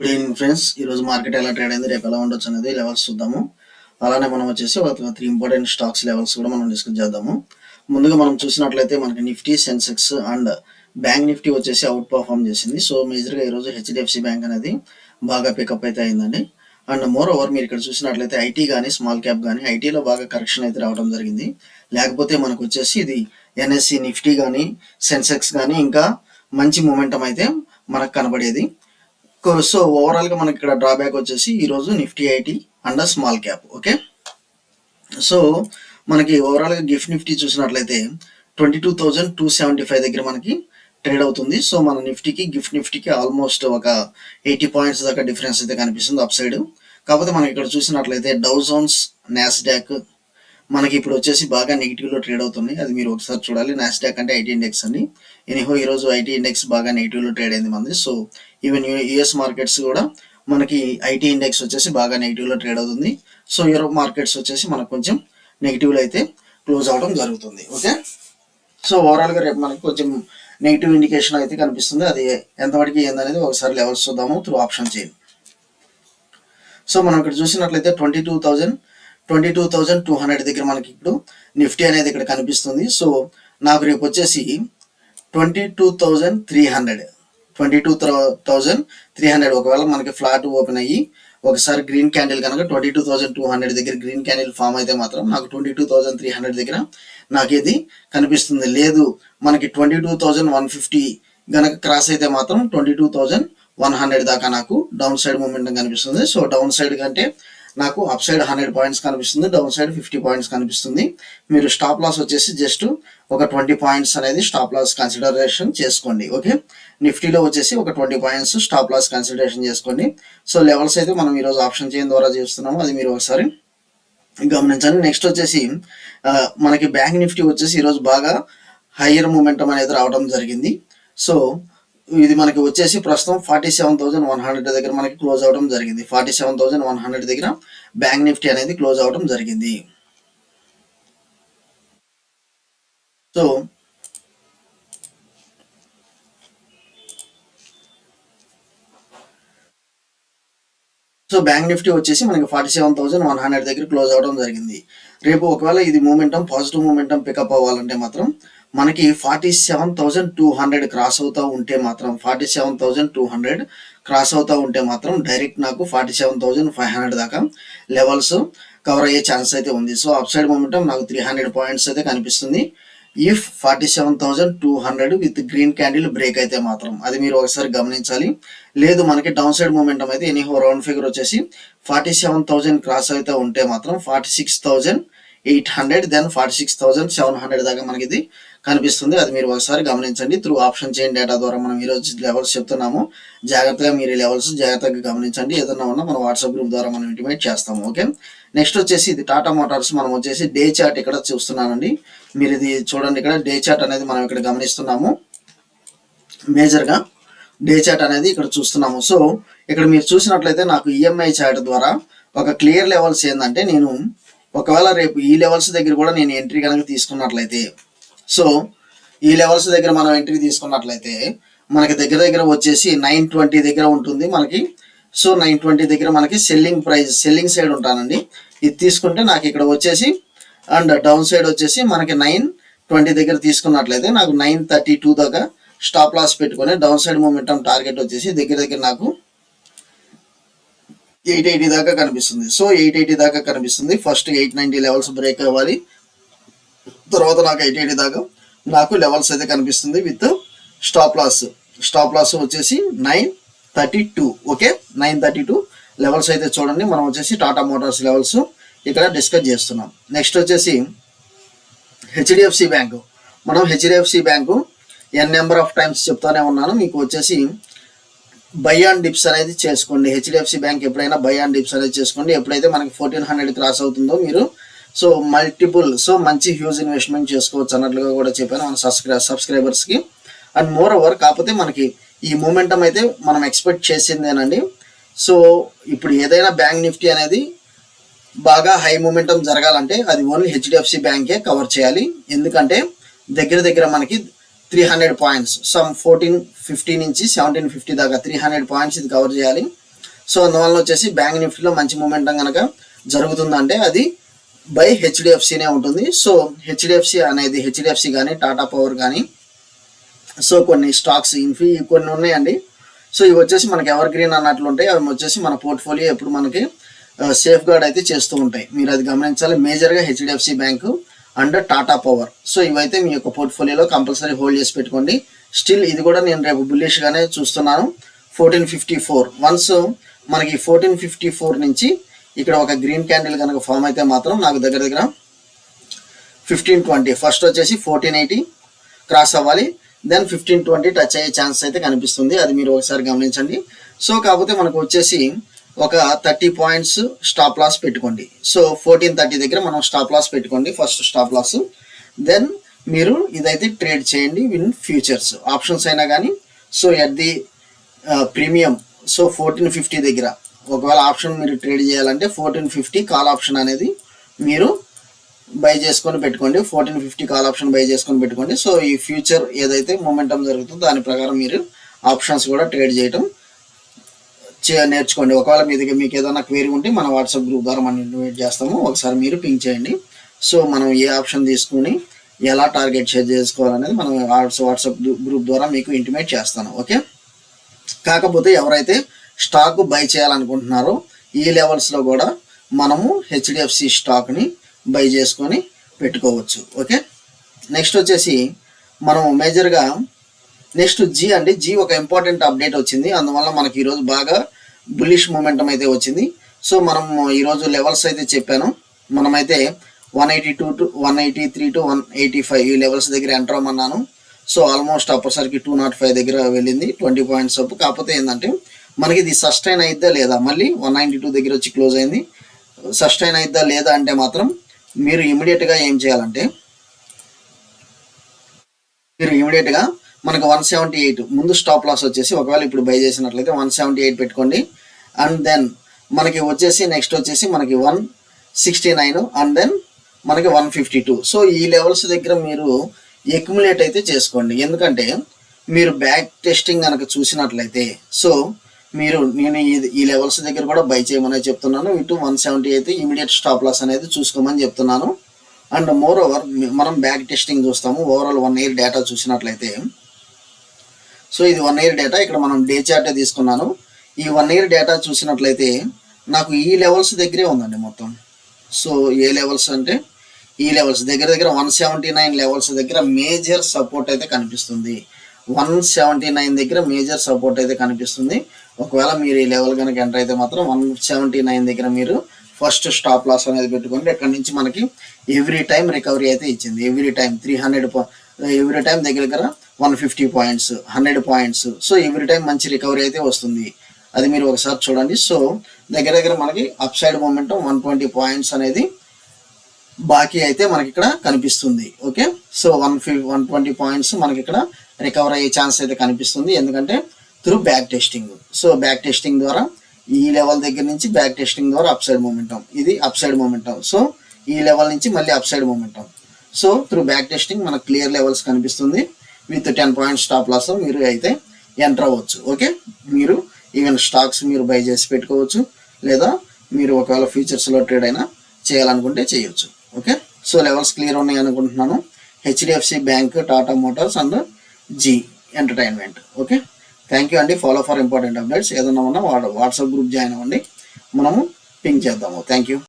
Good evening friends. ఈరోజు market ఎలా trade అయింది, రేపు ఎలా ఉండొచ్చు అనేది లెవెల్స్ చూద్దాము. అలానే మనం వచ్చేసి ఒక 3 ఇంపార్టెంట్ స్టాక్స్ లెవెల్స్ కూడా మనం డిస్కస్ చేద్దాము. ముందుగా మనం చూసినట్లయితే మనకి Nifty, Sensex and bank Nifty వచ్చేసి అవుట్ పర్ఫార్మ్ చేసింది. సో మేజర్గా ఈరోజు హెచ్డిఎఫ్సి బ్యాంక్ అనేది బాగా పికప్ అయితే అయిందండి. అండ్ మోర్ ఓవర్ మీరు ఇక్కడ చూసినట్లయితే ఐటీ కానీ స్మాల్ క్యాప్ కానీ ఐటీలో బాగా కరెక్షన్ అయితే రావడం జరిగింది. లేకపోతే మనకు వచ్చేసి ఇది ఎన్ఎస్సి, నిఫ్టీ కానీ సెన్సెక్స్ కానీ ఇంకా మంచి మూమెంటం అయితే మనకు కనబడేది. సో ఓవరాల్గా మనకి ఇక్కడ డ్రాబ్యాక్ వచ్చేసి ఈరోజు Nifty, IT and small cap. Okay, so మనకి ఓవరాల్గా గిఫ్ట్ నిఫ్టీ చూసినట్లయితే 22,275 దగ్గర మనకి ట్రేడ్ అవుతుంది. సో మన నిఫ్టీకి గిఫ్ట్ నిఫ్టీకి ఆల్మోస్ట్ ఒక 80 పాయింట్స్ దాకా డిఫరెన్స్ అయితే కనిపిస్తుంది అప్ సైడ్. కాకపోతే మనకి ఇక్కడ చూసినట్లయితే డౌ జోన్స్, నాస్డాక్ మనకి ఇప్పుడు వచ్చేసి బాగా నెగిటివ్లో ట్రేడ్ అవుతుంది. అది మీరు ఒకసారి చూడాలి. నాస్డాక్ అంటే ఐటీ ఇండెక్స్ అని. ఎనీహో ఈరోజు ఐటీ ఇండెక్స్ బాగా నెగిటివ్లో ట్రేడ్ అయింది మనది. సో ఈవెన్ యుఎస్ మార్కెట్స్ కూడా మనకి ఐటీ ఇండెక్స్ వచ్చేసి బాగా నెగిటివ్లో ట్రేడ్ అవుతుంది. సో యూరోప్ మార్కెట్స్ వచ్చేసి మనకు కొంచెం నెగిటివ్లో అయితే క్లోజ్ అవడం జరుగుతుంది. ఓకే, సో ఓవరాల్గా రేపు మనకి కొంచెం నెగిటివ్ ఇండికేషన్ అయితే కనిపిస్తుంది. అది ఎంతవరకు ఏందనేది ఒకసారి లెవెల్స్ చూద్దాము త్రూ ఆప్షన్ చైన్. సో మనం ఇక్కడ చూసినట్లయితే 22,200 దగ్గర మనకి ఇప్పుడు నిఫ్టీ అనేది ఇక్కడ కనిపిస్తుంది. సో నాకు రేపు వచ్చేసి 22,300 ఒకవేళ మనకి ఫ్లాట్ ఓపెన్ అయ్యి ఒకసారి గ్రీన్ క్యాండిల్ కనుక 22,200 దగ్గర గ్రీన్ క్యాండిల్ ఫామ్ అయితే మాత్రం నాకు 22,300 దగ్గర నాకు ఇది కనిపిస్తుంది. లేదు మనకి 22,150 గనక క్రాస్ అయితే మాత్రం 22,100 దాకా నాకు డౌన్ సైడ్ మూమెంట్ కనిపిస్తుంది. సో డౌన్ సైడ్ కంటే నాకు అప్ సైడ్ 100 పాయింట్స్ కనిపిస్తుంది, డౌన్ సైడ్ 50 పాయింట్స్ కనిపిస్తుంది. మీరు స్టాప్ లాస్ వచ్చేసి జస్ట్ ఒక 20 పాయింట్స్ అనేది స్టాప్ లాస్ కన్సిడరేషన్ చేసుకోండి. ఓకే, నిఫ్టీలో వచ్చేసి ఒక 20 పాయింట్స్ స్టాప్ లాస్ కన్సిడరేషన్ చేసుకోండి. సో లెవెల్స్ అయితే మనం ఈరోజు ఆప్షన్ చైన్ ద్వారా చేస్తున్నాము, అది మీరు ఒకసారి గమనించండి. నెక్స్ట్ వచ్చేసి మనకి బ్యాంక్ నిఫ్టీ వచ్చేసి ఈరోజు బాగా హయ్యర్ మూమెంటం అనేది రావడం జరిగింది. సో ఇది మనకి వచ్చేసి ప్రస్తుతం 47,100 దగ్గర మనకి క్లోజ్ అవడం జరిగింది. 47,100 దగ్గర బ్యాంక్ నిఫ్టీ అనేది క్లోజ్ అవడం జరిగింది. సో బ్యాంక్ నిఫ్టీ వచ్చేసి మనకి 47,100 దగ్గర క్లోజ్ అవడం జరిగింది. రేపు ఒకవేళ ఇది మూమెంటం పాజిటివ్ మూమెంటం పికప్ అవ్వాలంటే మాత్రం మనకి 47,200 క్రాస్ అవుతూ ఉంటే మాత్రం 47,200 క్రాస్ అవుతూ ఉంటే మాత్రం డైరెక్ట్ నాకు 47,500 దాకా లెవెల్స్ కవర్ అయ్యే ఛాన్స్ అయితే ఉంది. సో అప్ సైడ్ మూమెంటం నాకు 300 పాయింట్స్ అయితే కనిపిస్తుంది. If 47,200 with green candle break అయితే మాత్రం అది మీరు ఒకసారి గమనించాలి. లేదు మనకి డౌన్ సైడ్ మూమెంటం అయితే ఎనీహో రౌండ్ ఫిగర్ వచ్చేసి 47,000 క్రాస్ అయితే ఉంటే మాత్రం 46,800 దెన్ 46,700 దాకా మనకి ఇది కనిపిస్తుంది. అది మీరు ఒకసారి గమనించండి. త్రూ ఆప్షన్ చైన్ డేటా ద్వారా మనం ఈరోజు లెవెల్స్ చెప్తున్నాము. జాగ్రత్తగా మీరు లెవెల్స్ జాగ్రత్తగా గమనించండి. ఏదన్నా ఉన్నా మన వాట్సాప్ గ్రూప్ ద్వారా మనం ఇంటిమేట్ చేస్తాము. ఓకే, నెక్స్ట్ వచ్చేసి ఇది టాటా మోటార్స్. మనం వచ్చేసి డే చార్ట్ ఇక్కడ చూస్తున్నానండి. మీరు ఇది చూడండి, ఇక్కడ డే చార్ట్ అనేది మనం ఇక్కడ గమనిస్తున్నాము. మేజర్గా డే చార్ట్ అనేది ఇక్కడ చూస్తున్నాము. సో ఇక్కడ మీరు చూసినట్లయితే నాకు ఈఎంఐ చార్ట్ ద్వారా ఒక క్లియర్ లెవెల్స్ ఏంటంటే, నేను ఒకవేళ రేపు ఈ లెవెల్స్ దగ్గర కూడా నేను ఎంట్రీ కనుక తీసుకున్నట్లయితే, సో ఈ లెవెల్స్ దగ్గర మనం ఎంట్రీ తీసుకున్నట్లయితే మనకి దగ్గర వచ్చేసి 920 దగ్గర ఉంటుంది మనకి. సో 920 దగ్గర మనకి సెల్లింగ్ ప్రైస్, సెల్లింగ్ సైడ్ ఉంటానండి. ఇది తీసుకుంటే నాకు ఇక్కడ వచ్చేసి అండ్ డౌన్ సైడ్ వచ్చేసి మనకి 920 దగ్గర తీసుకున్నట్లయితే నాకు 932 దాకా స్టాప్ లాస్ పెట్టుకొని డౌన్ సైడ్ మూమెంటం టార్గెట్ వచ్చేసి దగ్గర నాకు 880 దాకా కనిపిస్తుంది. సో 880 దాకా కనిపిస్తుంది. ఫస్ట్ 890 లెవెల్స్ బ్రేక్ అవ్వాలి, తర్వాత నాకు 880 దాకా నాకు లెవెల్స్ అయితే కనిపిస్తుంది విత్ స్టాప్ లాస్ వచ్చేసి 932. ఓకే, 932 లెవెల్స్ అయితే చూడండి. మనం వచ్చేసి టాటా మోటార్స్ లెవెల్స్ ఇక్కడ డిస్కస్ చేస్తున్నాం. నెక్స్ట్ వచ్చేసి హెచ్డిఎఫ్సి బ్యాంకు. మనం HDFC bank N number of times చెప్తానే ఉన్నాను మీకు. వచ్చేసి బై అండ్ డిప్స్ అనేది చేసుకోండి. హెచ్డిఎఫ్సి బ్యాంక్ ఎప్పుడైనా బై అండ్ డిప్స్ అనేది చేసుకోండి. ఎప్పుడైతే మనకి 1400 క్రాస్ అవుతుందో మీరు సో మల్టిపుల్ మంచి హ్యూజ్ ఇన్వెస్ట్మెంట్ చేసుకోవచ్చు అన్నట్లుగా కూడా చెప్పాను మన సబ్స్క్రైబర్స్కి. అండ్ మోర్ ఓవర్ కాకపోతే మనకి ఈ మూమెంటం అయితే మనం ఎక్స్పెక్ట్ చేసిందేనండి. సో ఇప్పుడు ఏదైనా బ్యాంక్ నిఫ్టీ అనేది బాగా హై మూమెంటం జరగాలంటే అది ఓన్లీ హెచ్డిఎఫ్సి బ్యాంకే కవర్ చేయాలి. ఎందుకంటే దగ్గర మనకి 300 పాయింట్స్, సమ్ 1450 నుంచి 1750 దాకా 300 పాయింట్స్ ఇది కవర్ చేయాలి. సో అందువల్ల వచ్చేసి బ్యాంక్ నిఫ్టీలో మంచి మూమెంటం కనుక జరుగుతుందంటే అది బై హెచ్డిఎఫ్సినే ఉంటుంది. సో హెచ్డిఎఫ్సి అనేది హెచ్డిఎఫ్సి కానీ టాటా పవర్ కానీ సో కొన్ని స్టాక్స్ కొన్ని ఉన్నాయండి. సో ఇవి వచ్చేసి మనకి ఎవర్ గ్రీన్ అన్నట్లు ఉంటాయి. అవి వచ్చేసి మన పోర్ట్ఫోలియో ఎప్పుడు మనకి సేఫ్ గార్డ్ అయితే చేస్తూ ఉంటాయి. మీరు అది గమనించాలి. మేజర్గా HDFC bank and Tata power. So ఇవైతే మీ యొక్క పోర్ట్ఫోలియోలో కంపల్సరీ హోల్డ్ చేసి పెట్టుకోండి. స్టిల్ ఇది కూడా నేను రేపు బుల్లిష్గానే చూస్తున్నాను. 1454 వన్స్ మనకి 1454 నుంచి ఇక్కడ ఒక గ్రీన్ క్యాండిల్ కనుక ఫామ్ అయితే మాత్రం నాకు దగ్గర 1520 ఫస్ట్ వచ్చేసి 1480 క్రాస్ అవ్వాలి. దెన్ 1520 టచ్ అయ్యే ఛాన్స్ అయితే కనిపిస్తుంది. అది మీరు ఒకసారి గమనించండి. సో కాకపోతే మనకు వచ్చేసి ఒక 30 పాయింట్స్ స్టాప్ లాస్ పెట్టుకోండి. సో 1430 దగ్గర మనం స్టాప్ లాస్ పెట్టుకోండి, ఫస్ట్ స్టాప్ లాస్. దెన్ మీరు ఇదైతే ట్రేడ్ చేయండి విన్ ఫ్యూచర్స్ ఆప్షన్స్ అయినా కానీ. So at the premium so 1450 దగ్గర ఒకవేళ ఆప్షన్ మీరు ట్రేడ్ చేయాలంటే 1450 కాల్ ఆప్షన్ అనేది మీరు బై చేసుకొని పెట్టుకోండి. 1450 కాల్ ఆప్షన్ బై చేసుకొని పెట్టుకోండి. సో ఈ ఫ్యూచర్ ఏదైతే మొమెంటం జరుగుతుందో దాని ప్రకారం మీరు ఆప్షన్స్ కూడా ట్రేడ్ చేయటం నేర్చుకోండి. ఒకవేళ మీకు ఏదైనా క్వేరీ ఉంటే మన వాట్సాప్ గ్రూప్ ద్వారా మనం ఇన్వైట్ చేస్తాము, ఒకసారి మీరు పింక్ చేయండి. సో మనం ఏ ఆప్షన్ తీసుకుని ఎలా టార్గెట్ షేర్ చేసుకోవాలనేది మనం వాట్సాప్ గ్రూప్ ద్వారా మీకు ఇంటిమేట్ చేస్తాను. ఓకే. కాకపోతే ఎవరైతే స్టాక్ బై చేయాలనుకుంటున్నారో ఈ లెవెల్స్లో కూడా మనము హెచ్డిఎఫ్సి స్టాక్ని బై చేసుకొని పెట్టుకోవచ్చు. ఓకే. నెక్స్ట్ వచ్చేసి మనం మేజర్గా నెక్స్ట్ జీ అండి. జీ ఒక ఇంపార్టెంట్ అప్డేట్ వచ్చింది, అందువల్ల మనకి ఈరోజు బాగా బుల్లిష్ మూమెంటం అయితే వచ్చింది. సో మనం ఈరోజు లెవెల్స్ అయితే చెప్పాను. మనమైతే 182 to 183 to 185 ఈ లెవెల్స్ దగ్గర ఎంటర్ అవ్వమన్నాను. సో ఆల్మోస్ట్ అప్పటిసరికి 205 దగ్గర వెళ్ళింది, 20 పాయింట్స్ అప్. కాకపోతే ఏంటంటే మనకి ఇది సస్టైన్ అయిద్దా లేదా, మళ్ళీ 192 దగ్గర వచ్చి క్లోజ్ అయింది. సస్టైన్ అయిద్దా లేదా అంటే మాత్రం మీరు ఇమీడియట్గా ఏం చేయాలంటే మనకు 178 ముందు స్టాప్ లాస్ వచ్చేసి ఒకవేళ ఇప్పుడు బై చేసినట్లయితే 178 పెట్టుకోండి. అండ్ దెన్ మనకి వచ్చేసి నెక్స్ట్ వచ్చేసి మనకి 169 అండ్ దెన్ మనకి 152. సో ఈ లెవెల్స్ దగ్గర మీరు ఎక్యుములేట్ అయితే చేసుకోండి. ఎందుకంటే మీరు బ్యాక్ టెస్టింగ్ కనుక చూసినట్లయితే సో నేను ఈ లెవెల్స్ దగ్గర కూడా బై చేయమని చెప్తున్నాను. ఇటు 170 అయితే ఇమీడియట్ స్టాప్ లాస్ అనేది చూసుకోమని చెప్తున్నాను. అండ్ మోర్ ఓవర్ మనం బ్యాక్ టెస్టింగ్ చూస్తాము. ఓవరాల్ 1 ఇయర్ డేటా చూసినట్లయితే సో ఇది 1 ఇయర్ డేటా, ఇక్కడ మనం డే చార్టే తీసుకున్నాను. ఈ 1 ఇయర్ డేటా చూసినట్లయితే నాకు ఈ లెవెల్స్ దగ్గరే ఉందండి మొత్తం. సో ఏ లెవెల్స్ అంటే ఈ లెవెల్స్ దగ్గర 179 లెవెల్స్ దగ్గర మేజర్ సపోర్ట్ అయితే కనిపిస్తుంది. 179 దగ్గర మేజర్ సపోర్ట్ అయితే కనిపిస్తుంది. ఒకవేళ మీరు ఈ లెవెల్ కనుక ఎంటర్ అయితే మాత్రం 179 దగ్గర మీరు ఫస్ట్ స్టాప్ లాస్ అనేది పెట్టుకోండి. ఇక్కడ నుంచి మనకి ఎవ్రీ టైం రికవరీ అయితే ఇచ్చింది. ఎవ్రీ టైం 300 ఎవ్రీ టైం దగ్గర 150 points 100 points. So every time మంచి రికవరీ అయితే వస్తుంది. అది మీరు ఒకసారి చూడండి. సో దగ్గర మనకి అప్ సైడ్ మూమెంటం 120 పాయింట్స్ అనేది బాకీ అయితే మనకి ఇక్కడ కనిపిస్తుంది. ఓకే. సో 120 పాయింట్స్ మనకి ఇక్కడ రికవర్ అయ్యే ఛాన్స్ అయితే కనిపిస్తుంది, ఎందుకంటే through back testing. So back testing ద్వారా ఈ లెవెల్ దగ్గర నుంచి బ్యాక్ టెస్టింగ్ ద్వారా అప్ సైడ్ మూమెంటం, ఇది అప్ సైడ్ మూమెంటం. సో ఈ లెవెల్ నుంచి మళ్ళీ up side momentum. So through back testing మనకు క్లియర్ లెవెల్స్ కనిపిస్తుంది. విత్ 10 పాయింట్స్ స్టాప్ లాస్ మీరు అయితే ఎంటర్ అవ్వచ్చు. ఓకే. మీరు ఈవెన్ స్టాక్స్ మీరు బై చేసి పెట్టుకోవచ్చు, లేదా మీరు ఒకవేళ ఫ్యూచర్స్లో ట్రేడ్ అయినా చేయాలనుకుంటే చేయొచ్చు. ఓకే. సో లెవెల్స్ క్లియర్ ఉన్నాయి అనుకుంటున్నాను. HDFC bank, Tata motors and Zee entertainment. Okay. Thank you అండి. Follow for important updates. ఏదన్నా ఉన్నా వాట్సాప్ గ్రూప్ జాయిన్ అవ్వండి, మనము పింక్ చేద్దాము. Thank you.